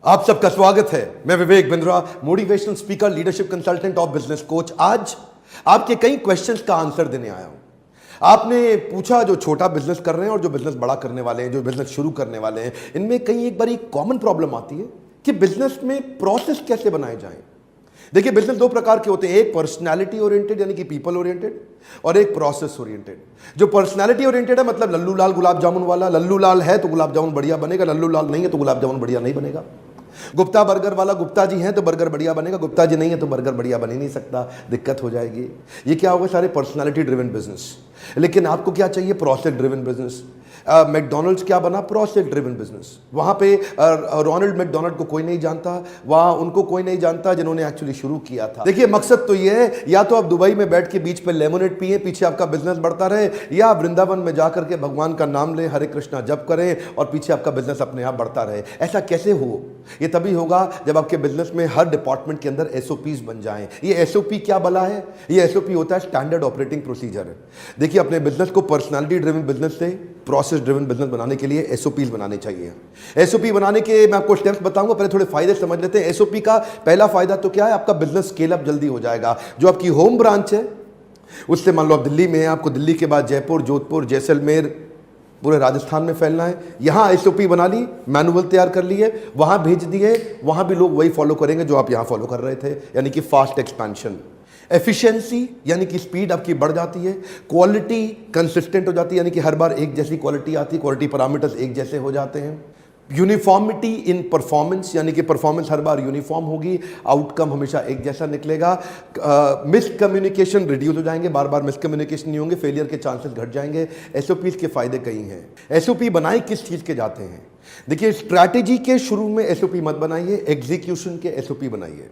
आप सबका स्वागत है। मैं Vivek Bindra, motivational speaker, leadership consultant और बिजनेस कोच। आज आपके कई क्वेश्चंस का आंसर देने आया हूं। आपने पूछा जो छोटा बिजनेस कर रहे हैं और जो बिजनेस बड़ा करने वाले हैं, जो बिजनेस शुरू करने वाले हैं, इनमें कई एक बड़ी कॉमन प्रॉब्लम आती है कि बिजनेस में प्रोसेस कैसे बनाए जाएं। देखिए, बिजनेस दो प्रकार के होते हैं, एक पर्सनैलिटी ओरिएंटेड यानी कि पीपल ओरिएंटेड, और एक प्रोसेस ओरिएंटेड। जो पर्सनैलिटी ओरिएंटेड है, मतलब लल्लू लाल गुलाब जामुन वाला, लल्लू लाल है तो गुलाब जामुन बढ़िया बनेगा, लल्लू लाल नहीं है तो गुलाब जामुन बढ़िया नहीं बनेगा। गुप्ता बर्गर वाला, गुप्ता जी हैं तो बर्गर बढ़िया बनेगा, गुप्ता जी नहीं है तो बर्गर बढ़िया बन ही नहीं सकता, दिक्कत हो जाएगी। ये क्या होगा? सारे पर्सनालिटी ड्रिवन बिजनेस। लेकिन आपको क्या चाहिए? Process driven business. मैकडोनल्ड्स क्या बना? Process driven business. वहां पे रोनाल्ड मैकडोनल्ड को कोई नहीं जानता, वहां उनको कोई नहीं जानता जिन्होंने एक्चुअली शुरू किया था। देखिए, मकसद तो ये है, या तो आप दुबई में बैठ के बीच पे लेमोनेड पिए, पीछे आपका बिजनेस बढ़ता रहे, या वृंदावन में जाकर के भगवान का नाम लें, हरे कृष्णा जप करें और पीछे आपका बिजनेस अपने आप बढ़ता रहे। ऐसा कैसे हो? ये तभी होगा जब आपके बिजनेस में हर डिपार्टमेंट के अंदर एसओपीज बन जाएं। ये एसओपी क्या बला है? ये एसओपी होता है स्टैंडर्ड ऑपरेटिंग प्रोसीजर। देखिए, अपने बिजनेस को पर्सनालिटी ड्रिवन बिजनेस से प्रोसेस ड्रिवन बिजनेस बनाने के लिए एसओपीज बनाने चाहिए। एसओपी बनाने के मैं आपको स्टेप्स बताऊंगा, पहले थोड़े फायदे समझ लेते हैं। एसओपी का पहला फायदा तो क्या है? आपका बिजनेस स्केल अप जल्दी हो जाएगा। जो आपकी होम ब्रांच है उससे, मान लो आप दिल्ली में हैं, आपको दिल्ली के बाद जयपुर, जोधपुर, जैसलमेर, पूरे राजस्थान में फैलना है। यहां एसओपी बना ली, मैनुअल तैयार कर लिए, वहां भेज दिए, वहां भी लोग वही फॉलो करेंगे जो आप यहां फॉलो कर रहे थे, यानी कि फास्ट एक्सपेंशन। एफिशिएंसी यानी कि स्पीड आपकी बढ़ जाती है। क्वालिटी कंसिस्टेंट हो जाती है, यानी कि हर बार एक जैसी क्वालिटी आती है, क्वालिटी पैरामीटर्स एक जैसे हो जाते हैं। यूनिफॉर्मिटी इन परफॉर्मेंस, यानी कि परफॉर्मेंस हर बार यूनिफॉर्म होगी, आउटकम हमेशा एक जैसा निकलेगा। मिसकम्युनिकेशन रिड्यूस हो जाएंगे, बार बार मिसकम्युनिकेशन नहीं होंगे, फेलियर के चांसेस घट जाएंगे। एसओपीज के फायदे कई हैं। एसओपी बनाए किस चीज़ के जाते हैं? देखिए, स्ट्रैटेजी के शुरू में एसओपी मत बनाइए, एग्जीक्यूशन के एसओपी बनाइए।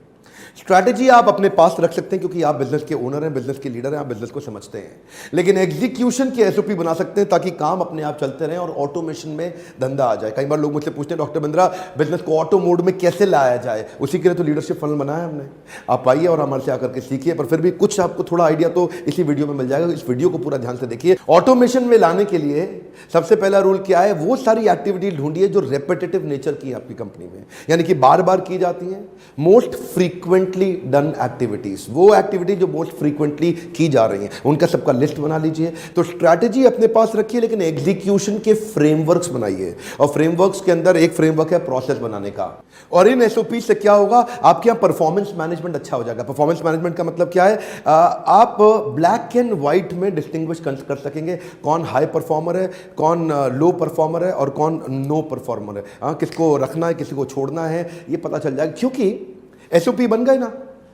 स्ट्रैटेजी आप अपने पास रख सकते हैं क्योंकि आप बिजनेस के ओनर हैं, बिजनेस के लीडर हैं, आप बिजनेस को समझते हैं। लेकिन एग्जीक्यूशन के एसओपी बना सकते हैं ताकि काम अपने आप चलते रहें और ऑटोमेशन में धंधा आ जाए। कई बार लोग मुझसे पूछते हैं, डॉक्टर बिंद्रा, बिजनेस को ऑटो मोड में कैसे लाया जाए? उसी के लिए तो लीडरशिप फनल बनाया हमने। आप आइए और हमारे से आकर के सीखिए, पर फिर भी कुछ आपको थोड़ा आइडिया तो इसी वीडियो में मिल जाएगा। इस वीडियो को पूरा ध्यान से देखिए। ऑटोमेशन में लाने के लिए सबसे पहला रूल क्या है? वो सारी एक्टिविटी ढूंढिए जो रेपिटेटिव नेचर की है आपकी कंपनी में, यानी कि बार बार की जाती है। मोस्ट फ्रीक्वेंटली डन एक्टिविटीज, वो एक्टिविटी जो मोस्ट फ्रीक्वेंटली की जा रही हैं, उनका सबका लिस्ट बना लीजिए। तो स्ट्रैटेजी अपने पास रखिए, लेकिन एग्जीक्यूशन के फ्रेमवर्क्स बनाइए। और फ्रेमवर्क्स के अंदर एक फ्रेमवर्क है प्रोसेस बनाने का। और इन एसओपी से क्या होगा? आपके यहाँ परफॉर्मेंस मैनेजमेंट अच्छा हो जाएगा। परफॉर्मेंस मैनेजमेंट का मतलब क्या है? आप ब्लैक एंड व्हाइट में डिस्टिंग्विश कर सकेंगे कौन हाई परफॉर्मर है, कौन लो परफॉर्मर है और कौन नो परफॉर्मर है। किसको रखना है, किसी को छोड़ना है, ये पता चल जाएगा। क्योंकि एसओपी बन गए ना,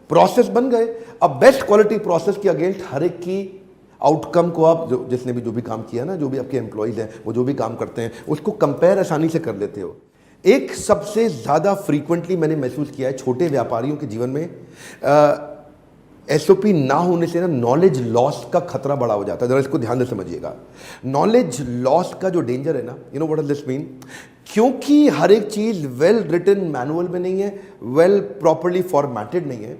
प्रोसेस बन गए। अब बेस्ट क्वालिटी प्रोसेस के अगेंस्ट हर एक की आउटकम को आप जिसने भी जो भी काम किया ना, जो भी आपके एम्प्लॉइज हैं, वो जो भी काम करते हैं, उसको कंपेयर आसानी से कर लेते हो। एक सबसे ज़्यादा फ्रीक्वेंटली मैंने महसूस किया है छोटे व्यापारियों के जीवन में, एसओपी ना होने से ना नॉलेज लॉस का खतरा बड़ा हो जाता है। जरा इसको ध्यान से समझिएगा। नॉलेज लॉस का जो डेंजर है ना, you know what does this mean? क्योंकि हर एक चीज़ वेल रिटन मैनुअल में नहीं है, वेल प्रॉपरली फॉर्मेटेड नहीं है,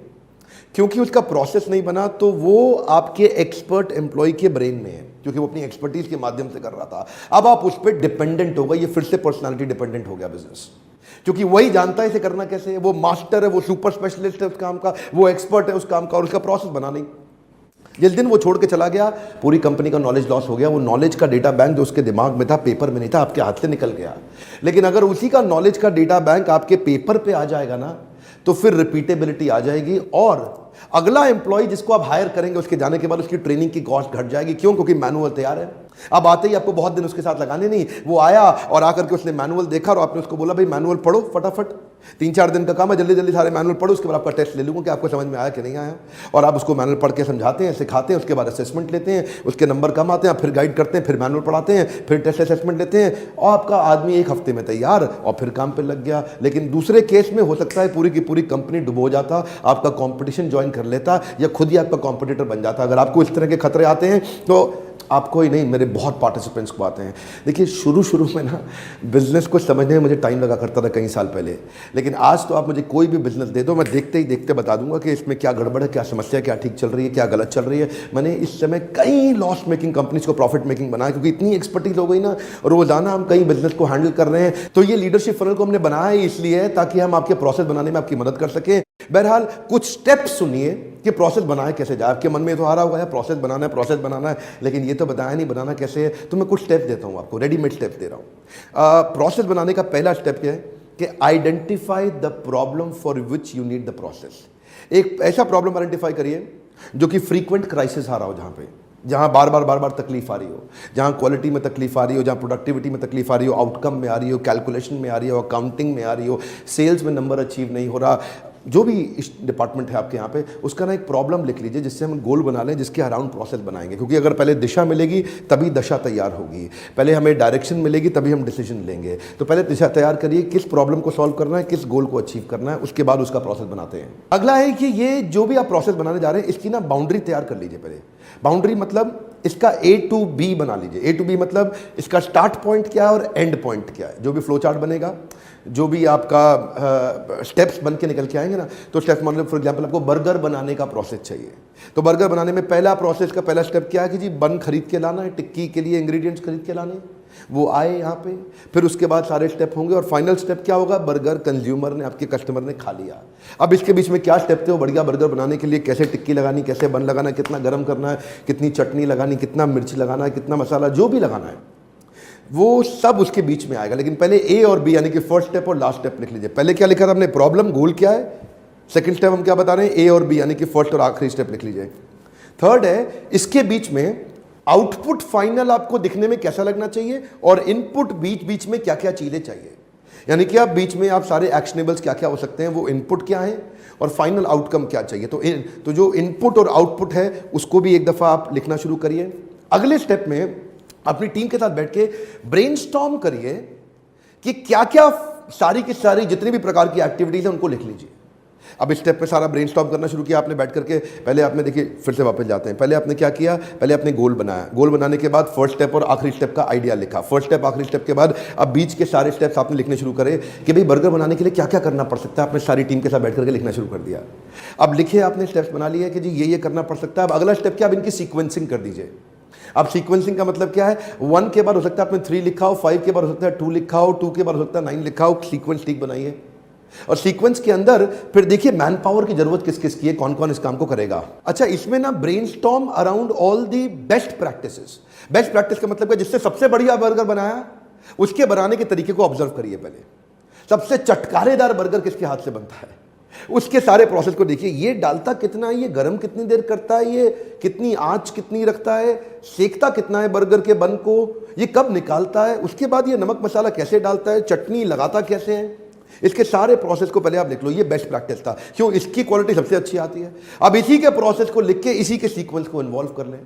क्योंकि उसका प्रोसेस नहीं बना, तो वो आपके एक्सपर्ट एम्प्लॉय के ब्रेन में है, क्योंकि वो अपनी एक्सपर्टीज के माध्यम से कर रहा था। अब आप उस पर डिपेंडेंट हो गए, ये फिर से पर्सनालिटी डिपेंडेंट हो गया बिजनेस, क्योंकि वही जानता है इसे करना कैसे है। वो मास्टर है, वो सुपर स्पेशलिस्ट है उस काम का, वो एक्सपर्ट है उस काम का, और उसका प्रोसेस बना नहीं। जिस दिन वो छोड़ के चला गया, पूरी कंपनी का नॉलेज लॉस हो गया। वो नॉलेज का डेटा बैंक जो उसके दिमाग में था, पेपर में नहीं था, आपके हाथ से निकल गया। लेकिन अगर उसी का नॉलेज का डेटा बैंक आपके पेपर पे आ जाएगा ना, तो फिर रिपीटेबिलिटी आ जाएगी, और अगला एम्प्लॉय जिसको आप हायर करेंगे उसके जाने के बाद उसकी ट्रेनिंग की कॉस्ट घट जाएगी। क्यों? क्योंकि मैनुअल तैयार है। अब आते ही आपको बहुत दिन उसके साथ लगाने नहीं, वो आया और आकर के उसने मैनुअल देखा और आपने उसको बोला, भाई मैनुअल पढ़ो फटाफट, 3-4 दिन का काम है, जल्दी जल्दी सारे मैनुअल पढ़ो, उसके बाद आपका टेस्ट ले लूँगा कि आपको समझ में आया कि नहीं आया। और आप उसको मैनुअल पढ़ के समझाते हैं, सिखाते हैं, उसके बाद असेसमेंट लेते हैं, उसके नंबर कम आते हैं, फिर गाइड करते हैं, फिर मैनुअल पढ़ाते हैं, फिर टेस्ट असेसमेंट लेते हैं, और आपका आदमी 1 हफ्ते में तैयार और फिर काम पर लग गया। लेकिन दूसरे केस में हो सकता है पूरी की पूरी कंपनी डुबो जाता, आपका कॉम्पिटिशन ज्वाइन कर लेता, या खुद ही आपका कॉम्पिटिटर बन जाता। अगर आपको इस तरह के खतरे आते हैं तो आपको ही नहीं, मेरे बहुत पार्टिसिपेंट्स को आते हैं। देखिए शुरू में ना बिजनेस को समझने में मुझे टाइम लगा करता था कई साल पहले, लेकिन आज तो आप मुझे कोई भी बिजनेस दे दो, मैं देखते ही देखते बता दूंगा कि इसमें क्या गड़बड़ है, क्या समस्या, क्या ठीक चल रही है, क्या गलत चल रही है। मैंने इस समय कई लॉस मेकिंग कंपनीज को प्रॉफिट मेकिंग बनाया, क्योंकि इतनी एक्सपर्टीज हो गई ना, रोजाना हम कई बिजनेस को हैंडल कर रहे हैं। तो ये लीडरशिप फनल को हमने बनाया इसलिए ताकि हम आपके प्रोसेस बनाने में आपकी मदद कर सकें। बहरहाल कुछ स्टेप्स सुनिए कि प्रोसेस बनाए कैसे जाए। आपके मन में तो आ रहा होगा यार प्रोसेस बनाना है, लेकिन ये तो बताया नहीं बनाना कैसे है। तो मैं कुछ स्टेप्स देता हूं आपको, रेडीमेड स्टेप्स दे रहा हूं। प्रोसेस बनाने का पहला स्टेप क्या है कि identify the problem for which you need the process. एक ऐसा प्रॉब्लम आइडेंटिफाई करिए जो कि फ्रीक्वेंट क्राइसिस आ रहा हो, जहां बार बार तकलीफ आ रही हो, जहां क्वालिटी में तकलीफ आ रही हो, जहां प्रोडक्टिविटी में तकलीफ आ रही हो, आउटकम में आ रही हो, कैलकुलेशन में आ रही हो, अकाउंटिंग में आ रही हो, सेल्स में नंबर अचीव नहीं हो रहा, जो भी इस डिपार्टमेंट है आपके यहाँ पे, उसका ना एक प्रॉब्लम लिख लीजिए जिससे हम गोल बना लें, जिसके अराउंड प्रोसेस बनाएंगे। क्योंकि अगर पहले दिशा मिलेगी तभी दशा तैयार होगी, पहले हमें डायरेक्शन मिलेगी तभी हम डिसीजन लेंगे। तो पहले दिशा तैयार करिए, किस प्रॉब्लम को सॉल्व करना है, किस गोल को अचीव करना है, उसके बाद उसका प्रोसेस बनाते हैं। अगला है कि ये जो भी आप प्रोसेस बनाने जा रहे हैं इसकी ना बाउंड्री तैयार कर लीजिए। पहले बाउंड्री मतलब इसका A to B बना लीजिए। A to B मतलब इसका स्टार्ट पॉइंट क्या है और एंड पॉइंट क्या है। जो भी फ्लो चार्ट बनेगा, जो भी आपका स्टेप्स बन के निकल के आएंगे ना, तो स्टेप्स मतलब फॉर एग्जांपल आपको बर्गर बनाने का प्रोसेस चाहिए, तो बर्गर बनाने में पहला प्रोसेस का पहला स्टेप क्या है कि जी बन खरीद के लाना है, टिक्की के लिए इंग्रेडिएंट्स खरीद के लाने, वो आए यहाँ पे, फिर उसके बाद सारे स्टेप होंगे और फाइनल स्टेप क्या होगा, बर्गर कंज्यूमर ने, आपके कस्टमर ने खा लिया। अब इसके बीच में क्या स्टेप थे, वो बढ़िया बर्गर बनाने के लिए कैसे टिक्की लगानी, कैसे बन लगाना, कितना गर्म करना है, कितनी चटनी लगानी, कितना मिर्च लगाना है, कितना मसाला, जो भी लगाना है वो सब उसके बीच में आएगा। लेकिन पहले ए और बी यानी कि फर्स्ट स्टेप और लास्ट स्टेप लिख लीजिए। पहले क्या लिखा था हमने, प्रॉब्लम, गोल क्या है, सेकंड स्टेप हम क्या बता रहे हैं, ए और बी यानी कि फर्स्ट और आखिरी स्टेप लिख लीजिए। थर्ड है इसके बीच में आउटपुट फाइनल आपको दिखने में कैसा लगना चाहिए और इनपुट बीच बीच में क्या क्या चीजें चाहिए, यानी कि आप बीच में आप सारे एक्शनेबल्स क्या क्या हो सकते हैं, वो इनपुट क्या है और फाइनल आउटकम क्या चाहिए। तो जो इनपुट और आउटपुट है उसको भी एक दफा आप लिखना शुरू करिए। अगले स्टेप में अपनी टीम के साथ बैठ के ब्रेनस्टॉर्म करिए कि क्या क्या सारी की सारी जितनी भी प्रकार की एक्टिविटीज है उनको लिख लीजिए। अब इस स्टेप पे सारा ब्रेनस्टॉर्म करना शुरू किया आपने बैठ करके। पहले आपने देखिए, फिर से वापस जाते हैं, पहले आपने क्या किया, पहले आपने गोल बनाया, गोल बनाने के बाद फर्स्ट स्टेप और आखिरी स्टेप का आइडिया लिखा, फर्स्ट स्टेप आखिरी स्टेप के बाद अब बीच के सारे स्टेप्स आपने लिखने शुरू करे कि भाई बर्गर बनाने के लिए क्या क्या करना पड़ सकता है। आपने सारी टीम के साथ बैठ करके लिखना शुरू कर दिया। अब लिखिए, आपने स्टेप्स बना लिए कि जी ये करना पड़ सकता है। अब अगला स्टेप क्या, अब इनकी सीक्वेंसिंग कर दीजिए। अब सीक्वेंसिंग का मतलब क्या है, 1 के बाद हो सकता है आपने 3 लिखा हो, 5 के बाद हो सकता है 2 लिखा हो, 2 के बाद हो सकता है 9 लिखा हो। सीक्वेंस ठीक बनाइए और सीक्वेंस के अंदर फिर देखिए मैन पावर की जरूरत किस किस की है, कौन कौन इस काम को करेगा। अच्छा, इसमें ना brainstorm around all the best practices. Best practice का मतलब क्या, जिससे सबसे बढ़िया बर्गर बनाया उसके बनाने के तरीके को ऑब्जर्व करिए। पहले सबसे चटकारेदार बर्गर किसके हाथ से बनता है, उसके सारे प्रोसेस को देखिए। ये डालता कितना है, ये गर्म कितनी देर करता है, ये कितनी आंच कितनी रखता है, सेकता कितना है बर्गर के बन को, ये कब निकालता है, उसके बाद ये नमक मसाला कैसे डालता है, चटनी लगाता कैसे है, इसके सारे प्रोसेस को पहले आप लिख लो। ये बेस्ट प्रैक्टिस था, क्यों, इसकी क्वालिटी सबसे अच्छी आती है। अब इसी के प्रोसेस को लिख के इसी के सीक्वेंस को इन्वॉल्व कर लें।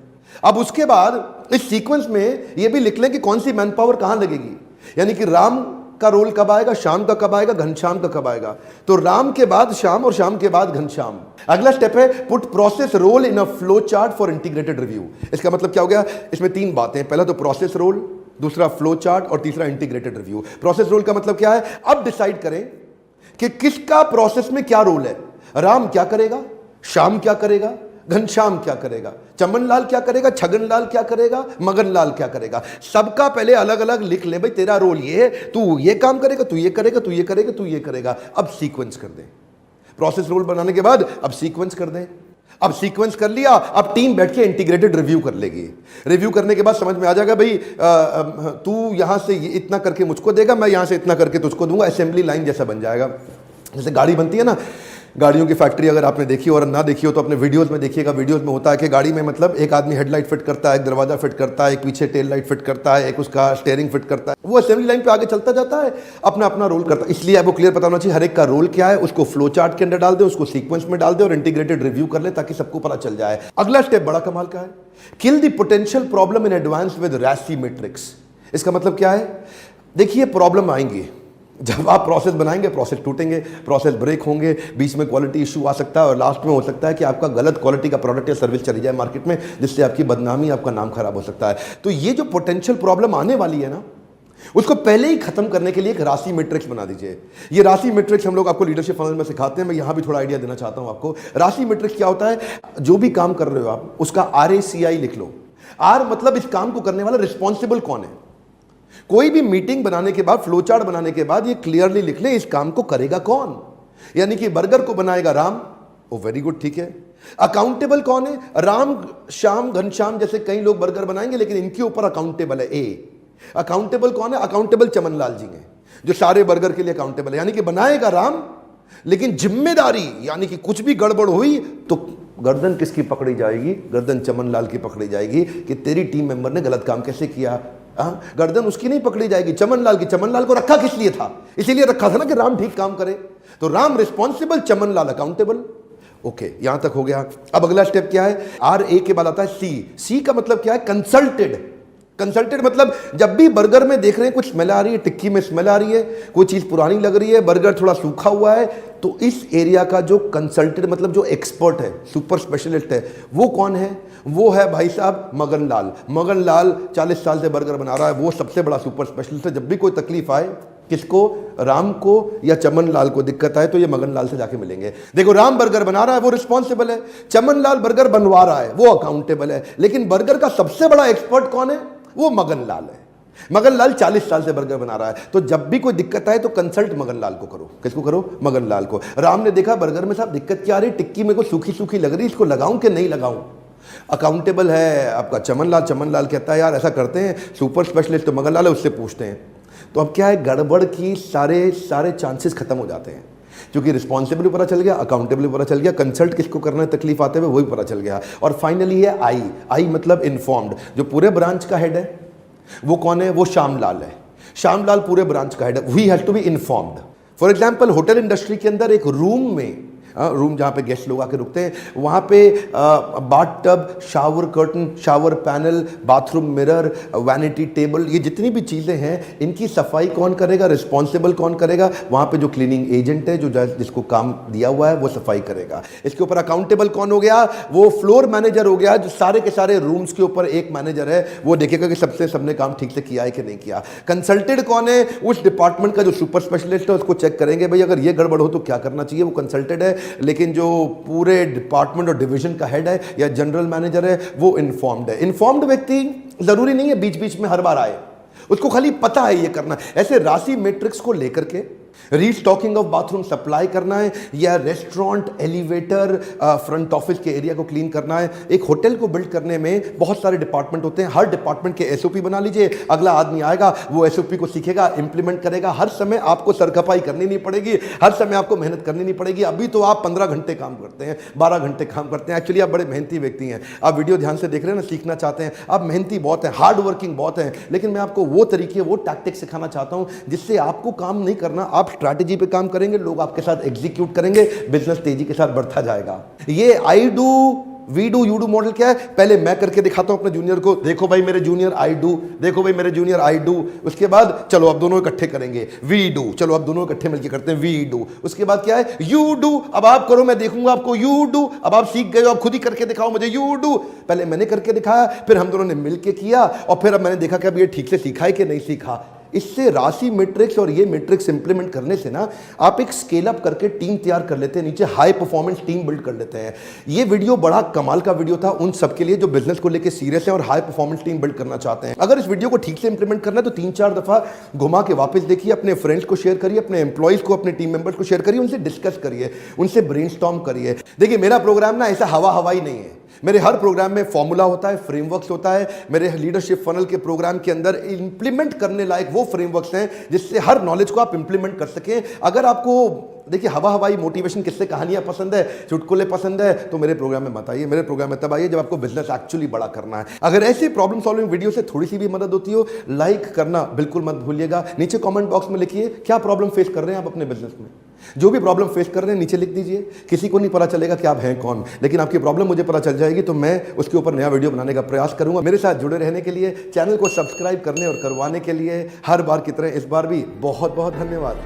अब उसके बाद इस सीक्वेंस में ये भी लिख लें कि कौन सी मैन पावर कहां लगेगी, यानी कि राम का रोल कब आएगा, शाम का कब आएगा, घनश्याम का कब आएगा। तो राम के बाद शाम और शाम के बाद घनश्याम। अगला स्टेप है put process role in a flow chart for integrated review. इसका मतलब क्या हो गया, इसमें 3 बातें, पहला तो प्रोसेस रोल, दूसरा फ्लो चार्ट और तीसरा इंटीग्रेटेड रिव्यू। प्रोसेस रोल का मतलब क्या है, अब डिसाइड करें कि किसका प्रोसेस में क्या रोल है। राम क्या करेगा, श्याम क्या करेगा, घनश्याम क्या करेगा, चमन लाल क्या करेगा, छगन लाल क्या करेगा, मगन लाल क्या करेगा। सबका पहले अलग अलग लिख ले, भाई तेरा रोल ये है, तू ये काम करेगा, तू ये करेगा, तू ये करेगा, तू ये करेगा। अब सीक्वेंस कर दें। प्रोसेस रोल बनाने के बाद अब सीक्वेंस कर दें। अब सीक्वेंस कर लिया, अब टीम बैठ के इंटीग्रेटेड रिव्यू कर लेगी। रिव्यू करने के बाद समझ में आ जाएगा, भाई तू यहां से इतना करके मुझको देगा, मैं यहां से इतना करके तुझको दूंगा। असेंबली लाइन जैसा बन जाएगा। जैसे गाड़ी बनती है ना, गाड़ियों की फैक्ट्री अगर आपने देखी हो और ना देखी हो तो अपने वीडियोस में देखिएगा। वीडियोस में होता है कि गाड़ी में मतलब एक आदमी हेडलाइट फिट करता है, एक दरवाजा फिट करता है, एक पीछे टेल लाइट फिट करता है, एक उसका स्टीयरिंग फिट करता है। वो असेंबली लाइन पे आगे चलता जाता है, अपना अपना रोल करता है। इसलिए आपको क्लियर पता होना चाहिए हर एक का रोल क्या है, उसको फ्लो चार्ट के अंदर डाल दे, उसको सीक्वेंस में डाल दे और इंटीग्रेटेड रिव्यू कर ले ताकि सबको पता चल जाए। अगला स्टेप बड़ा कमाल का है, kill the potential problem in advance with RACI matrix. इसका मतलब क्या है, देखिए प्रॉब्लम आएंगी, जब आप प्रोसेस बनाएंगे प्रोसेस टूटेंगे, प्रोसेस ब्रेक होंगे, बीच में क्वालिटी इशू आ सकता है और लास्ट में हो सकता है कि आपका गलत क्वालिटी का प्रोडक्ट या सर्विस चली जाए मार्केट में, जिससे आपकी बदनामी, आपका नाम खराब हो सकता है। तो ये जो पोटेंशियल प्रॉब्लम आने वाली है ना, उसको पहले ही खत्म करने के लिए एक राशि मैट्रिक्स बना दीजिए। ये राशि मैट्रिक्स हम लोग आपको लीडरशिप फनल में सिखाते हैं। मैं यहां भी थोड़ा आइडिया देना चाहता हूं आपको। राशि मैट्रिक्स क्या होता है? जो भी काम कर रहे हो आप, उसका RACI लिख लो। आर मतलब इस काम को करने वाला रिस्पॉन्सिबल कौन है। कोई भी मीटिंग बनाने के बाद, फ्लो चार्ट बनाने के बाद ये क्लियरली लिख ले इस काम को करेगा कौन। यानी कि बर्गर को बनाएगा राम, ओ वेरी गुड, ठीक है। अकाउंटेबल कौन है? राम, श्याम, घनश्याम जैसे कई लोग बर्गर बनाएंगे, लेकिन इनके ऊपर अकाउंटेबल है ए। अकाउंटेबल कौन है? अकाउंटेबल चमनलाल जी हैं, जो सारे बर्गर के लिए अकाउंटेबल है। यानी कि बनाएगा राम, लेकिन जिम्मेदारी, यानी कि कुछ भी गड़बड़ हुई तो गर्दन किसकी पकड़ी जाएगी? गर्दन चमनलाल की पकड़ी जाएगी कि तेरी टीम मेंबर ने गलत काम कैसे किया। गर्दन उसकी नहीं पकड़ी जाएगी, चमनलाल की। चमनलाल को रखा किस लिए था? इसीलिए रखा था ना कि राम ठीक काम करे। तो Ram responsible, Chamanlal accountable. Okay, यहां तक हो गया। अब अगला स्टेप क्या है? RA के बाद आता है C का मतलब क्या है? कंसल्टेड। कंसल्टेड मतलब जब भी बर्गर में देख रहे हैं कुछ स्मेल आ रही है, टिक्की में स्मेल आ रही है, कोई चीज पुरानी लग रही है, बर्गर थोड़ा सूखा हुआ है, तो इस एरिया का जो कंसल्टेड मतलब जो एक्सपर्ट है, सुपर स्पेशलिस्ट है, वो कौन है? वो है भाई साहब मगन लाल। मगन लाल 40 साल से बर्गर बना रहा है, वो सबसे बड़ा सुपर स्पेशलिस्ट है। जब भी कोई तकलीफ आए, किसको? राम को या चमन लाल को दिक्कत आए, तो ये मगन लाल से जाके मिलेंगे। देखो, राम बर्गर बना रहा है, वो रिस्पॉन्सिबल है। चमन लाल बर्गर बनवा रहा है, वो अकाउंटेबल है। लेकिन बर्गर का सबसे बड़ा एक्सपर्ट कौन है? वो मगन लाल है। मगन लाल 40 साल से बर्गर बना रहा है। तो जब भी कोई दिक्कत आए तो कंसल्ट मगन लाल को करो। किसको करो? मगन लाल को। राम ने देखा बर्गर में साहब दिक्कत क्या आ रही, टिक्की मेरे को सूखी सूखी लग रही, इसको लगाऊं कि नहीं लगाऊं। अकाउंटेबल है आपका चमन लाल। चमन लाल कहता है यार ऐसा करते हैं, सुपर स्पेशलिस्ट तो मगन लाल है, उससे पूछते हैं। तो अब क्या है, गड़बड़ की सारे चांसेस खत्म हो जाते हैं, क्योंकि रिस्पॉन्सिबल पता चल गया, अकाउंटेबल पता चल गया, कंसल्ट किसको करना है तकलीफ आते हुए वही पता चल गया। और फाइनली है आई मतलब इन्फॉर्म्ड। जो पूरे ब्रांच का हेड है वो कौन है? वो श्यामलाल है। श्यामलाल पूरे ब्रांच का हेड है, he has to be informed. For example, hotel industry के अंदर एक रूम में, रूम जहाँ पे गेस्ट लोग आके रुकते हैं, वहाँ पे bath tub, shower curtain, shower panel, bathroom mirror, vanity table, ये जितनी भी चीज़ें हैं इनकी सफाई कौन करेगा? रिस्पॉन्सिबल कौन करेगा? वहाँ पे जो क्लीनिंग एजेंट है, जो जिसको काम दिया हुआ है, वो सफाई करेगा। इसके ऊपर अकाउंटेबल कौन हो गया? वो फ्लोर मैनेजर हो गया, जो सारे के सारे रूम्स के ऊपर एक मैनेजर है, वो देखेगा कि सबने काम ठीक से किया है कि नहीं किया। कंसल्टेड कौन है? उस डिपार्टमेंट का जो सुपर स्पेशलिस्ट है, उसको चेक करेंगे भाई अगर ये गड़बड़ हो तो क्या करना चाहिए, वो कंसल्टेड है। लेकिन जो पूरे डिपार्टमेंट और डिवीजन का हेड है या जनरल मैनेजर है, वो इन्फॉर्म्ड है। इन्फॉर्म्ड व्यक्ति जरूरी नहीं है बीच बीच में हर बार आए, उसको खाली पता है ये करना। ऐसे राशि मैट्रिक्स को लेकर के रीस्टॉकिंग ऑफ बाथरूम सप्लाई करना है, या रेस्टोरेंट, एलिवेटर, फ्रंट ऑफिस के एरिया को क्लीन करना है। एक होटल को बिल्ड करने में बहुत सारे डिपार्टमेंट होते हैं, हर डिपार्टमेंट के SOP बना लीजिए। अगला आदमी आएगा, वो SOP को सीखेगा, इंप्लीमेंट करेगा। हर समय आपको सरखपाई करनी नहीं पड़ेगी, हर समय आपको मेहनत करनी नहीं पड़ेगी। अभी तो आप 15 घंटे काम करते हैं, 12 घंटे काम करते हैं। एक्चुअली आप बड़े मेहनती व्यक्ति हैं, आप वीडियो ध्यान से देख रहे हैं ना, सीखना चाहते हैं, आप मेहनती बहुत हैं, हार्ड वर्किंग बहुत हैं। लेकिन मैं आपको वो तरीके, वो टैक्टिक्स सिखाना चाहता हूं जिससे आपको काम नहीं करना, आप स्ट्रैटेजी पे काम करेंगे, लोग आपके साथ एग्जीक्यूट करेंगे, बिजनेस तेजी के साथ बढ़ता जाएगा। ये I do, we do, you do model क्या है? पहले मैं करके दिखाता हूं अपने जूनियर को, देखो भाई मेरे जूनियर आई डू, देखो भाई मेरे जूनियर आई डू। उसके बाद चलो अब दोनों इकट्ठे करेंगे, वी डू, चलो अब दोनों इकट्ठे मिलकर करते हैं, वी डू। उसके बाद क्या है? You do. अब आप करो, मैं देखूंगा आपको। यू डू, अब आप सीख गए हो, आप खुद ही करके दिखाओ मुझे। यू डू, पहले मैंने करके दिखाया, फिर हम दोनों ने मिलकर किया, और फिर अब मैंने देखा कि अब ये ठीक से सीखा है कि नहीं सीखा। इससे राशि मैट्रिक्स और ये मैट्रिक्स इंप्लीमेंट करने से ना आप एक स्केल अप करके टीम तैयार कर लेते हैं, नीचे हाई परफॉर्मेंस टीम बिल्ड कर लेते हैं। ये वीडियो बड़ा कमाल का वीडियो था उन सबके लिए जो बिजनेस को लेकर सीरियस है और हाई परफॉर्मेंस टीम बिल्ड करना चाहते हैं। अगर इस वीडियो को ठीक से इंप्लीमेंट करना है तो 3-4 दफा घुमा के वापस देखिए, अपने फ्रेंड्स को शेयर करिए, अपने एम्प्लॉइज को, अपने टीम मेंबर्स को शेयर करिए, उनसे डिस्कस करिए, उनसे ब्रेनस्टॉर्म करिए। देखिए, मेरा प्रोग्राम ना ऐसा हवाई नहीं है। मेरे हर प्रोग्राम में फॉर्मूला होता है, फ्रेमवर्क्स होता है। मेरे लीडरशिप फनल के प्रोग्राम के अंदर इंप्लीमेंट करने लायक वो फ्रेमवर्क्स हैं जिससे हर नॉलेज को आप इंप्लीमेंट कर सकें। अगर आपको देखिए हवाई मोटिवेशन, किससे कहानियां पसंद है, चुटकुले पसंद है, तो मेरे प्रोग्राम में मत आइए। मेरे प्रोग्राम में तब आइए जब आपको बिजनेस एक्चुअली बड़ा करना है। अगर ऐसी प्रॉब्लम सॉल्विंग वीडियो से थोड़ी सी भी मदद होती हो, लाइक करना बिल्कुल मत भूलिएगा। नीचे कमेंट बॉक्स में लिखिए क्या प्रॉब्लम फेस कर रहे हैं आप अपने बिजनेस में। जो भी प्रॉब्लम फेस कर रहे हैं नीचे लिख दीजिए। किसी को नहीं पता चलेगा कि आप हैं कौन, लेकिन आपकी प्रॉब्लम मुझे पता चल जाएगी तो मैं उसके ऊपर नया वीडियो बनाने का प्रयास करूंगा। मेरे साथ जुड़े रहने के लिए, चैनल को सब्सक्राइब करने और करवाने के लिए हर बार की तरह इस बार भी बहुत बहुत धन्यवाद।